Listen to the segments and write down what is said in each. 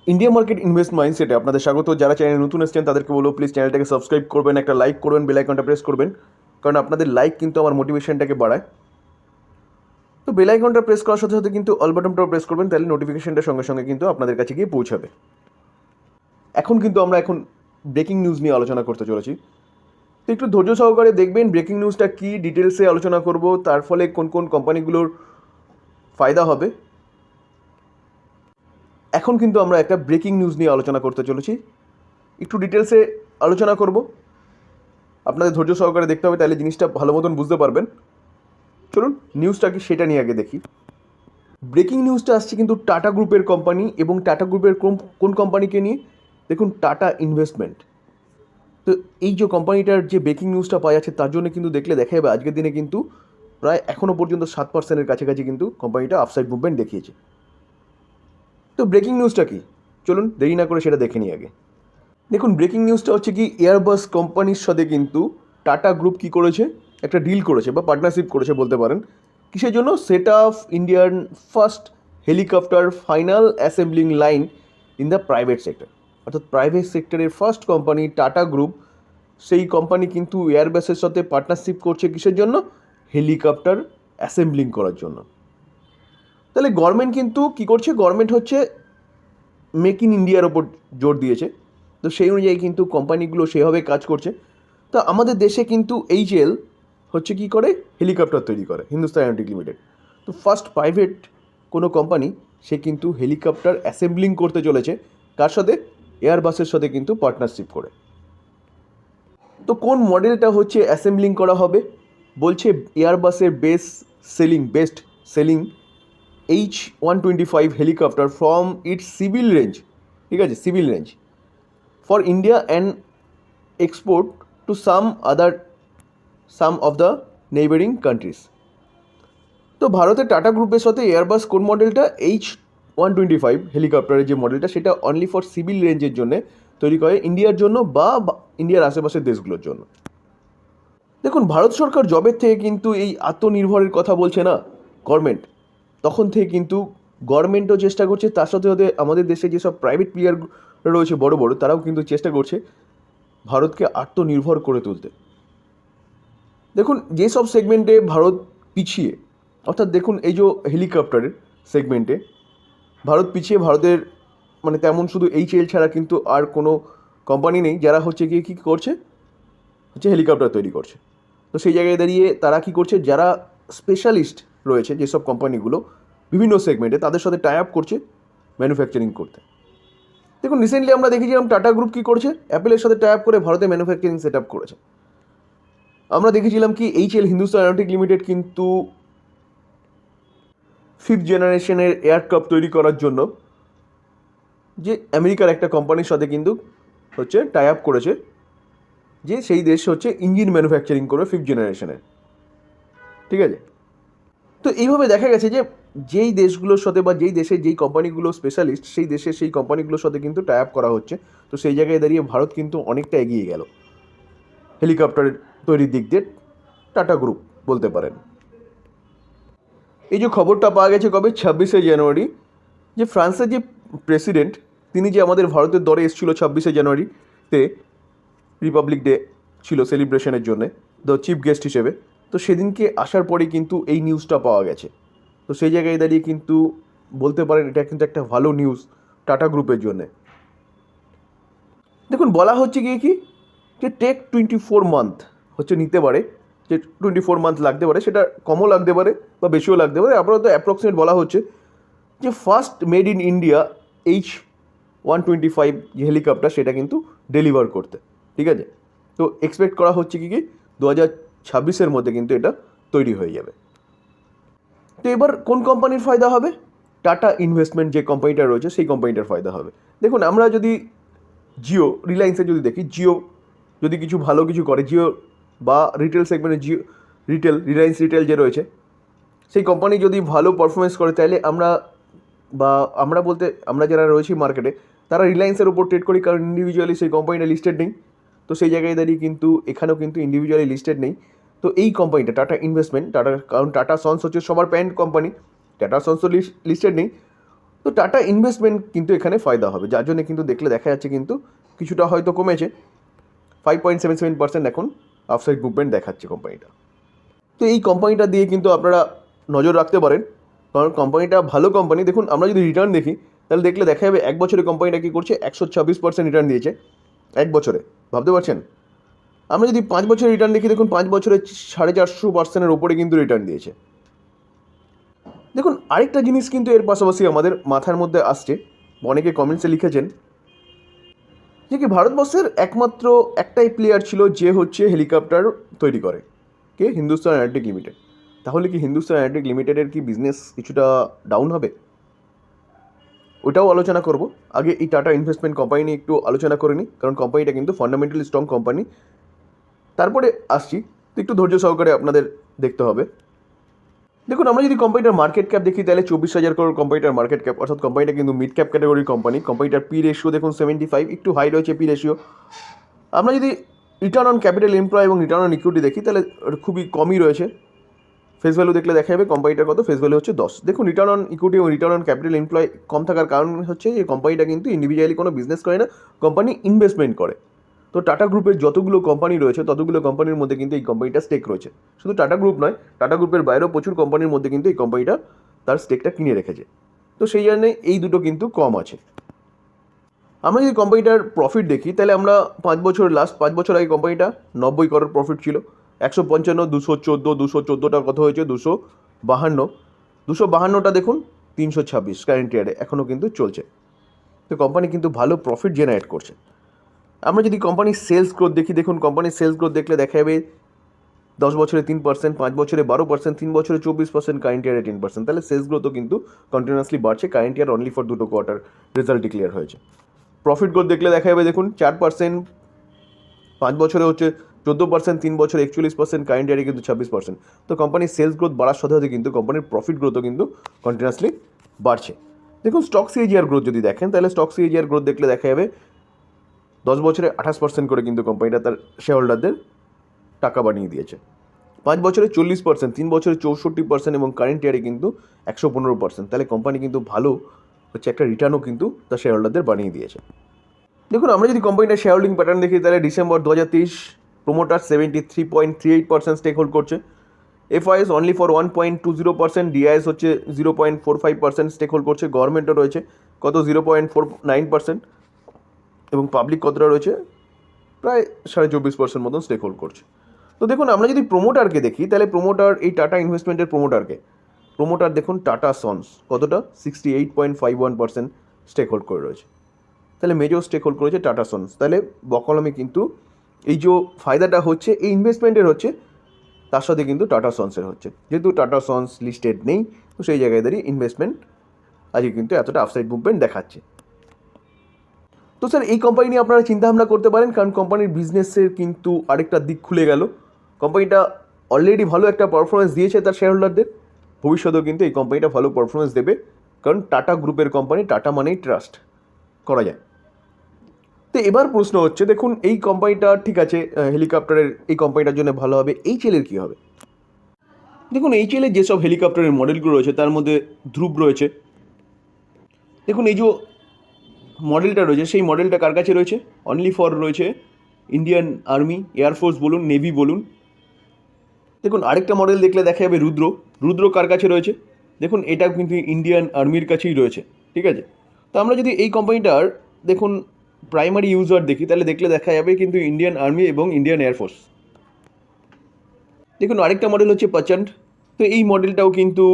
India market invest মাইন্ডসেটে আপনাদের স্বাগত। যারা চ্যানেলে নতুন এসেছেন তাদেরকে বলবো প্লিজ চ্যানেলটাকে সাবস্ক্রাইব করবেন, একটা লাইক করবেন, বেল আইকনটা প্রেস করবেন, কারণ আপনাদের লাইক কিন্তু আমার মোটিভেশনটাকে বাড়ায়। তো বেল আইকনটা প্রেস করার সাথে সাথে কিন্তু অল বাটনটাও প্রেস করবেন, তাহলে নোটিফিকেশনটা সঙ্গে সঙ্গে কিন্তু আপনাদের কাছে গিয়ে পৌঁছাবে। আমরা এখন ব্রেকিং নিউজ নিয়ে আলোচনা করতে চলেছি। তো একটু ধৈর্য সহকারে দেখবেন ব্রেকিং নিউজটা কী, ডিটেলসে আলোচনা করব, তার ফলে কোন কোন কোম্পানিগুলোর ফায়দা হবে। এখন কিন্তু আমরা একটা ব্রেকিং নিউজ নিয়ে আলোচনা করতে চলেছি, একটু ডিটেলসে আলোচনা করব। আপনাদের ধৈর্য সহকারে দেখতে হবে, তাহলে জিনিসটা ভালো মতন বুঝতে পারবেন। চলুন নিউজটা কি সেটা নিয়ে আগে দেখি। ব্রেকিং নিউজটা আসছে কিন্তু টাটা গ্রুপের কোম্পানি, এবং টাটা গ্রুপের কোন কোম্পানিকে নিয়ে, দেখুন টাটা ইনভেস্টমেন্ট। তো এই যে কোম্পানিটার যে ব্রেকিং নিউজটা পাওয়া যাচ্ছে তার জন্য কিন্তু দেখলে দেখা যাবে আজকের দিনে কিন্তু প্রায় এখনও পর্যন্ত 7%-এর কাছাকাছি কিন্তু কোম্পানিটা আপসাইড মুভমেন্ট দেখিয়েছে। তো ব্রেকিং নিউজটা কি, চলুন দেরি না করে সেটা দেখে নিই আগে। দেখুন ব্রেকিং নিউজটা হচ্ছে কি, এয়ারবাস কোম্পানির সাথে কিন্তু টাটা গ্রুপ কী করেছে, একটা ডিল করেছে বা পার্টনারশিপ করেছে বলতে পারেন। কিসের জন্য? Set of Indian first helicopter final assembling line in the private sector. অর্থাৎ প্রাইভেট সেক্টরের ফার্স্ট কোম্পানি টাটা গ্রুপ, সেই কোম্পানি কিন্তু এয়ারবাসের সাথে পার্টনারশিপ করছে কিসের জন্য? হেলিকপ্টার অ্যাসেম্বলিং করার জন্য। তাহলে গভর্নমেন্ট কিন্তু কী করছে, গভর্নমেন্ট হচ্ছে মেক ইন ইন্ডিয়ার ওপর জোর দিয়েছে। তো সেই অনুযায়ী কিন্তু কোম্পানিগুলো সেভাবে কাজ করছে। তো আমাদের দেশে কিন্তু এইচএএল হচ্ছে কী করে, হেলিকপ্টার তৈরি করে, হিন্দুস্তান অ্যারোনটিক লিমিটেড। তো ফার্স্ট প্রাইভেট কোনো কোম্পানি, সে কিন্তু হেলিকপ্টার অ্যাসেম্বলিং করতে চলেছে কার সাথে? এয়ারবাসের সাথে কিন্তু পার্টনারশিপ করে। তো কোন মডেলটা হচ্ছে অ্যাসেম্বলিং করা হবে? বলছে এয়ারবাসের best selling H125 helicopter from its civil range, ঠিক আছে, civil range for India and export to some of the neighbouring countries. তো ভারতের টাটা গ্রুপের সাথে এয়ারবাস কোন মডেলটা, H125 হেলিকপ্টারের যে মডেলটা, সেটা অনলি ফর সিভিল রেঞ্জের জন্য তৈরি করে, ইন্ডিয়ার জন্য বা ইন্ডিয়ার আশেপাশের দেশগুলোর জন্য। দেখুন ভারত সরকার জবের থেকে কিন্তু এই আত্মনির্ভরের কথা বলছে না গভর্নমেন্ট, তখন থেকে কিন্তু গভর্নমেন্টও চেষ্টা করছে, তার সাথে সাথে আমাদের দেশে যেসব প্রাইভেট প্লেয়ার রয়েছে বড় বড়, তারাও কিন্তু চেষ্টা করছে ভারতকে আত্মনির্ভর করে তুলতে। দেখুন যেসব সেগমেন্টে ভারত পিছিয়ে, অর্থাৎ দেখুন এই যে হেলিকপ্টারের সেগমেন্টে ভারত পিছিয়ে, ভারতের মানে তেমন শুধু এইচএএল ছাড়া কিন্তু আর কোনো কোম্পানি নেই যারা হচ্ছে গিয়ে কী করছে, হচ্ছে হেলিকপ্টার তৈরি করছে। তো সেই জায়গায় দাঁড়িয়ে তারা কী করছে, যারা স্পেশালিস্ট রয়েছে যেসব কোম্পানিগুলো বিভিন্ন সেগমেন্টে, তাদের সাথে টাই আপ করছে ম্যানুফ্যাকচারিং করতে। দেখুন রিসেন্টলি আমরা দেখেছিলাম টাটা গ্রুপ কী করছে, অ্যাপেলের সাথে টাই আপ করে ভারতে ম্যানুফ্যাকচারিং সেট আপ করেছে। আমরা দেখেছিলাম কি এইচএএল হিন্দুস্তান অ্যারোনটিক লিমিটেড কিন্তু 5th জেনারেশনের এয়ারক্রাফট তৈরি করার জন্য যে আমেরিকার একটা কোম্পানির সাথে কিন্তু হচ্ছে টাই আপ করেছে, যে সেই দেশ হচ্ছে ইঞ্জিন ম্যানুফ্যাকচারিং করবে 5th জেনারেশনের, ঠিক আছে। তো এইভাবে দেখা গেছে যে যেই দেশগুলোর সাথে বা যেই দেশের যেই কোম্পানিগুলো স্পেশালিস্ট, সেই দেশের সেই কোম্পানিগুলোর সাথে কিন্তু টাই আপ করা হচ্ছে। তো সেই জায়গায় দাঁড়িয়ে ভারত কিন্তু অনেকটা এগিয়ে গেল হেলিকপ্টারের তৈরির দিক দিয়ে, টাটা গ্রুপ বলতে পারেন। এই যে খবরটা পাওয়া গেছে কবে, 26শে জানুয়ারি, যে ফ্রান্সের যে প্রেসিডেন্ট, তিনি যে আমাদের ভারতের দরে এসেছিল 26শে জানুয়ারিতে, রিপাবলিক ডে ছিল সেলিব্রেশনের জন্যে, দ্য চিফ গেস্ট হিসেবে। তো সেদিনকে আসার পরে কিন্তু এই নিউজটা পাওয়া গেছে। তো সেই জায়গায় দাঁড়িয়ে কিন্তু বলতে পারেন এটা কিন্তু একটা ভালো নিউজ টাটা গ্রুপের জন্যে। দেখুন বলা হচ্ছে গিয়ে কি, যে টেক 24 মান্থ হচ্ছে নিতে পারে, যে 24 মান্থ লাগতে পারে, সেটা কমও লাগতে পারে বা বেশিও লাগতে পারে। আপাতত অ্যাপ্রক্সিমেট বলা হচ্ছে যে first made in India H125 যে হেলিকপ্টার, সেটা কিন্তু ডেলিভার করতে, ঠিক আছে। তো এক্সপেক্ট করা হচ্ছে কি 2026-এর মধ্যে কিন্তু এটা তৈরি হয়ে যাবে। তো এবার কোন কোম্পানির ফায়দা হবে? টাটা ইনভেস্টমেন্ট যে কোম্পানিটা রয়েছে সেই কোম্পানিটার ফায়দা হবে। দেখুন আমরা যদি জিও, রিলায়েন্সে যদি দেখি, জিও যদি কিছু ভালো কিছু করে, জিও বা রিটেল সেগমেন্টে জিও রিলায়েন্স রিটেল যে রয়েছে, সেই কোম্পানি যদি ভালো পারফরমেন্স করে, তাহলে আমরা যারা রয়েছি মার্কেটে, তারা রিলায়েন্সের উপর ট্রেড করি, কারণ ইন্ডিভিজুয়ালি সেই কোম্পানিটা লিস্টেড নেই। তো সেই জায়গায় দাঁড়িয়ে কিন্তু এখানেও কিন্তু ইন্ডিভিজুয়ালি লিস্টেড নেই। তো এই কোম্পানিটা টাটা ইনভেস্টমেন্ট, কারণ টাটা সন্স হচ্ছে সবার প্যারেন্ট কোম্পানি, টাটা সন্সও লিস্টেড নেই, তো টাটা ইনভেস্টমেন্ট কিন্তু এখানে ফায়দা হবে, যার জন্য কিন্তু দেখলে দেখা যাচ্ছে কিন্তু কিছুটা হয়তো কমেছে, 5.77% এখন আপসাইড মুভমেন্ট দেখাচ্ছে কোম্পানিটা। তো এই কোম্পানিটা দিয়ে কিন্তু আপনারা নজর রাখতে পারেন, কারণ কোম্পানিটা ভালো কোম্পানি। দেখুন আমরা যদি রিটার্ন দেখি তাহলে দেখলে দেখা যাবে এক বছরে কোম্পানিটা কী করছে, 126% রিটার্ন দিয়েছে এক বছরে, ভাবতে পারছেন। আমরা যদি 5 বছরে রিটার্ন দেখি, দেখুন 5 বছরে 450%-এর ওপরে কিন্তু রিটার্ন দিয়েছে। দেখুন আরেকটা জিনিস কিন্তু এর পাশাপাশি আমাদের মাথার মধ্যে আসছে, অনেকে কমেন্টসে লিখেছেন যে কি ভারতবর্ষের একমাত্র একটাই প্লেয়ার ছিল যে হচ্ছে হেলিকপ্টার তৈরি করে, কে? Hindustan aeronautic limited. তাহলে কি হিন্দুস্তান অ্যারোনটিক লিমিটেডের কি বিজনেস কিছুটা ডাউন হবে? ওটাও আলোচনা করব। আগে এই টাটা ইনভেস্টমেন্ট কোম্পানি নিয়ে একটু আলোচনা করে নিই, কারণ কোম্পানিটা কিন্তু ফান্ডামেন্টালি স্ট্রং কোম্পানি। তারপরে আসছি, তো একটু ধৈর্য সহকারে আপনাদের দেখতে হবে। দেখুন আমরা যদি কোম্পানিটার মার্কেট ক্যাপ দেখি তাহলে 24,000 করোড় কোম্পানিটার মার্কেট ক্যাপ, অর্থাৎ কোম্পানিটা কিন্তু মিড ক্যাপ ক্যাটাগরির কোম্পানি। কোম্পানিটার পি রেশিও দেখুন 75, একটু হাই রয়েছে পি রেশিও। আমরা যদি রিটার্ন অন ক্যাপিটাল এমপ্লয় এবং রিটার্ন অন ইকুইটি দেখি তাহলে খুবই কমই রয়েছে। ফেস ভ্যালু দেখলে দেখা যাবে কোম্পানিটার কত, ফেস ভ্যালু হচ্ছে 10। দেখুন রিটার্ন অন ইকুইটি এবং রিটার্ন অন ক্যাপিটাল এমপ্লয় কম থাকার কারণ হচ্ছে যে কোম্পানিটা কিন্তু ইন্ডিভিজুয়ালি কোনো বিজনেস করে না, কোম্পানি ইনভেস্টমেন্ট করে। তো টাটা গ্রুপের যতগুলো কোম্পানি রয়েছে ততগুলো কোম্পানির মধ্যে কিন্তু এই কোম্পানিটা স্টেক রয়েছে। শুধু টাটা গ্রুপ নয়, টাটা গ্রুপের বাইরেও প্রচুর কোম্পানির মধ্যে কিন্তু এই কোম্পানিটা তার স্টেকটা কিনে রেখেছে। তো সেই জন্যে এই দুটো কিন্তু কম আছে। আমরা যদি কোম্পানিটার প্রফিট দেখি তাহলে আমরা 5 বছর, লাস্ট 5 বছর আগে কোম্পানিটা 90 করোড় প্রফিট ছিল, 155, 214, 214টা কত হয়েছে 252, 252টা দেখুন 326 কারেন্ট ইয়ারে এখনও কিন্তু চলছে। তো কোম্পানি কিন্তু ভালো প্রফিট জেনারেট করছে। আমরা যদি কোম্পানির সেলস গ্রোথ দেখি, দেখুন কোম্পানির সেলস গ্রোথ দেখলে দেখা যাবে 10 বছরে 3%, 5 বছরে 12%, 3 বছরে 24%, কারেন্ট ইয়ারে 10%। তাহলে সেলস গ্রোথও কিন্তু কন্টিনিউয়াসলি বাড়ছে। Current year only for 2 quarter result declare হয়েছে। প্রফিট গ্রোথ দেখলে দেখা যাবে দেখুন 4%, 5 বছরে হচ্ছে 14%, 3 বছরে 41%, কারেন্ট ইয়ারে কিন্তু 26%। তো কোম্পানির সেলস গ্রোথ বাড়ার সাথে সাথে কিন্তু কোম্পানির প্রফিট গ্রোথও কিন্তু কন্টিনিউয়াসলি বাড়ছে। দেখুন স্টক সিএজিআর গ্রোথ যদি দেখেন তাহলে স্টক সিএজিআর গ্রোথ দেখলে দেখা যাবে 10 বছরে 28% করে কিন্তু কোম্পানিটা তার শেয়ার হোল্ডারদের টাকা বানিয়ে দিয়েছে। 5 বছরে 40%, 3 বছরে 64% এবং কারেন্ট ইয়ারে কিন্তু 115%। তাহলে কোম্পানি কিন্তু ভালো হচ্ছে একটা রিটার্নও কিন্তু তার শেয়ার হোল্ডারদের বানিয়ে দিয়েছে। দেখুন আমরা যদি কোম্পানিটার শেয়ার হোল্ডিং প্যাটার্ন দেখি তাহলে ডিসেম্বর 2023 প্রোমোটার 73.38% স্টেক হোল্ড করছে, এফআইএস অনলি ফর 1.20%, ডিআইএস হচ্ছে 0.45% স্টেক হোল্ড করছে, গভর্নমেন্টও রয়েছে কত 0.49% এবং পাবলিক কতটা রয়েছে প্রায় 24.5% মতন স্টেক হোল্ড করছে। তো দেখুন আমরা যদি প্রোমোটারকে দেখি তাহলে প্রোমোটার এই টাটা ইনভেস্টমেন্টের প্রোমোটার দেখুন টাটা সন্স কতটা 68.51% স্টেক হোল্ড করে রয়েছে। তাহলে মেজর স্টেক হোল্ড করেছে টাটা সন্স। তাহলে বকলমে কিন্তু এই যে ফায়দাটা হচ্ছে এই ইনভেস্টমেন্টের হচ্ছে, তার সাথে কিন্তু টাটা সন্সের হচ্ছে। যেহেতু টাটা সন্স লিস্টেড নেই তো সেই জায়গায় দাঁড়িয়ে ইনভেস্টমেন্ট আজকে কিন্তু এতটা আপসাইড মুভমেন্ট দেখাচ্ছে। তো স্যার এই কোম্পানি নিয়ে আপনারা চিন্তাভাবনা করতে পারেন, কারণ কোম্পানির বিজনেসের কিন্তু আরেকটা দিক খুলে গেল। কোম্পানিটা অলরেডি ভালো একটা পারফরমেন্স দিয়েছে তার শেয়ার হোল্ডারদের, ভবিষ্যতেও কিন্তু এই কোম্পানিটা ভালো পারফরমেন্স দেবে, কারণ টাটা গ্রুপের কোম্পানি, টাটা মানেই ট্রাস্ট করা যায়। তো এবার প্রশ্ন হচ্ছে দেখুন এই কোম্পানিটা ঠিক আছে, হেলিকপ্টারের এই কোম্পানিটার জন্য ভালো হবে, এইচএলের কী হবে? দেখুন এইচএলের যেসব হেলিকপ্টারের মডেলগুলো রয়েছে তার মধ্যে ধ্রুব রয়েছে। দেখুন এই যে মডেলটা রয়েছে সেই মডেলটা কার কাছে রয়েছে? অনলি ফর রয়েছে ইন্ডিয়ান আর্মি, এয়ারফোর্স বলুন, নেভি বলুন। দেখুন আরেকটা মডেল দেখলে দেখা যাবে রুদ্র কার কাছে রয়েছে? দেখুন এটা কিন্তু ইন্ডিয়ান আর্মির কাছেই রয়েছে, ঠিক আছে। তো আমরা যদি এই কোম্পানিটার দেখুন প্রাইমারি ইউজার দেখি তাহলে দেখলে দেখা যাবে কিন্তু ইন্ডিয়ান আর্মি এবং ইন্ডিয়ান এয়ারফোর্স। দেখুন আরেকটা মডেল হচ্ছে প্রচণ্ড, তো এই মডেলটাও কিন্তু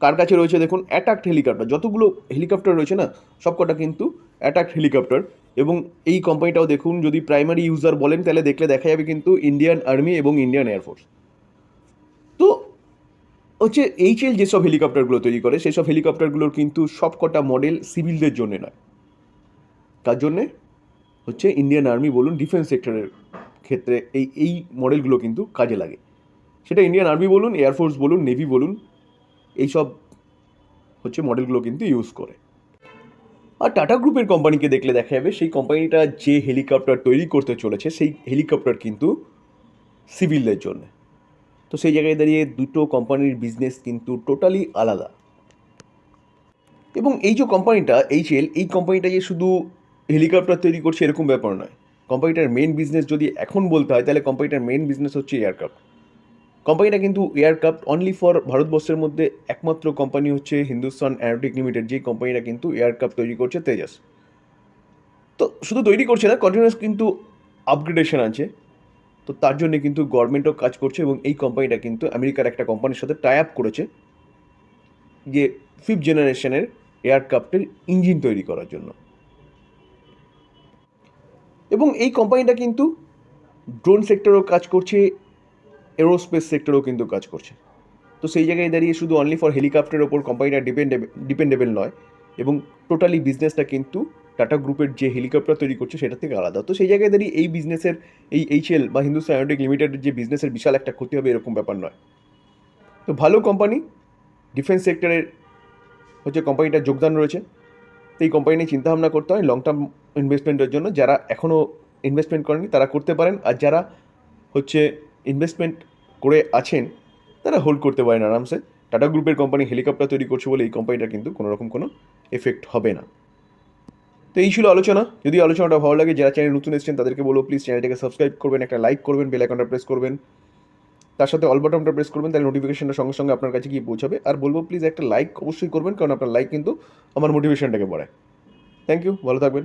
কার কাছে রয়েছে? দেখুন অ্যাটাক হেলিকপ্টার, যতগুলো হেলিকপ্টার রয়েছে না সবকটা কিন্তু অ্যাটাক হেলিকপ্টার। এবং এই কোম্পানিটাও দেখুন যদি প্রাইমারি ইউজার বলেন তাহলে দেখলে দেখা যাবে কিন্তু ইন্ডিয়ান আর্মি এবং ইন্ডিয়ান এয়ারফোর্স। তো হচ্ছে এইচএল যেসব হেলিকপ্টারগুলো তৈরি করে সেই সব হেলিকপ্টারগুলোর কিন্তু সবকটা মডেল সিভিলদের জন্য নয়, তার জন্যে হচ্ছে ইন্ডিয়ান আর্মি বলুন, ডিফেন্স সেক্টরের ক্ষেত্রে এই মডেলগুলো কিন্তু কাজে লাগে। সেটা ইন্ডিয়ান আর্মি বলুন, এয়ারফোর্স বলুন, নেভি বলুন, এইসব হচ্ছে মডেলগুলো কিন্তু ইউজ করে। আর টাটা গ্রুপের কোম্পানিকে দেখলে দেখা যাবে সেই কোম্পানিটা যে হেলিকপ্টার তৈরি করতে চলেছে সেই হেলিকপ্টার কিন্তু সিভিলদের জন্য। তো সেই জায়গায় দাঁড়িয়ে দুটো কোম্পানির বিজনেস কিন্তু টোটালি আলাদা। এবং এই যে কোম্পানিটা এইচএল, এই কোম্পানিটা যে শুধু হেলিকপ্টার তৈরি করছে এরকম ব্যাপার নয়। কোম্পানিটার মেন বিজনেস যদি এখন বলতে হয় তাহলে কোম্পানিটার মেন বিজনেস হচ্ছে এয়ারক্রাফট। কোম্পানিটা কিন্তু এয়ারক্রাফট অনলি ফর ভারতবর্ষের মধ্যে একমাত্র কোম্পানি হচ্ছে হিন্দুস্তান অ্যারোটিক লিমিটেড, যেই কোম্পানিটা কিন্তু এয়ারক্রাফট তৈরি করছে তেজাস। তো শুধু তৈরি করছে না, কন্টিনিউয়াস কিন্তু আপগ্রেডেশন আছে। তো তার জন্য কিন্তু গভর্নমেন্টও কাজ করছে এবং এই কোম্পানিটা কিন্তু আমেরিকার একটা কোম্পানির সাথে টাই আপ করেছে যে 5th জেনারেশনের এয়ারক্রাফটের ইঞ্জিন তৈরি করার জন্য। এবং এই কোম্পানিটা কিন্তু ড্রোন সেক্টরেও কাজ করছে, এরোস্পেস সেক্টরেও কিন্তু কাজ করছে। তো সেই জায়গায় দাঁড়িয়ে শুধু অনলি ফর হেলিকপ্টারের ওপর কোম্পানিটা ডিপেন্ডেবল নয়, এবং টোটালি বিজনেসটা কিন্তু টাটা গ্রুপের যে হেলিকপ্টার তৈরি করছে সেটা থেকে আলাদা। তো সেই জায়গায় দাঁড়িয়ে এই বিজনেসের, এই এইচএল বা হিন্দুস্তান অ্যারোনটিক লিমিটেডের যে বিজনেসের বিশাল একটা ক্ষতি হবে এরকম ব্যাপার নয়। তো ভালো কোম্পানি, ডিফেন্স সেক্টরের হচ্ছে কোম্পানিটার যোগদান রয়েছে। তো এই কোম্পানি নিয়ে চিন্তাভাবনা করতে হয় লং টার্ম ইনভেস্টমেন্টের জন্য। যারা এখনও ইনভেস্টমেন্ট করেনি তারা করতে পারেন, আর যারা হচ্ছে ইনভেস্টমেন্ট করে আছেন তারা হোল্ড করতে পারেন আরামসে। টাটা গ্রুপের কোম্পানি হেলিকপ্টার তৈরি করছে বলে এই কোম্পানিটার কিন্তু কোনো রকম কোনো এফেক্ট হবে না। তো এই ছিল আলোচনা। যদি আলোচনাটা ভালো লাগে, যারা চ্যানেল নতুন এসেছেন তাদেরকে বলবো প্লিজ চ্যানেলটাকে সাবস্ক্রাইব করবেন, একটা লাইক করবেন, বেল আইকনটা প্রেস করবেন, তার সাথে অল বাটনটা প্রেস করবেন, তাহলে নোটিফিকেশনটা সঙ্গে সঙ্গে আপনার কাছে গিয়ে পৌঁছাবে। আর বলবো প্লিজ একটা লাইক অবশ্যই করবেন, কারণ আপনার লাইক কিন্তু আমার মোটিভেশনটাকে বাড়ায়। থ্যাংক ইউ, ভালো থাকবেন।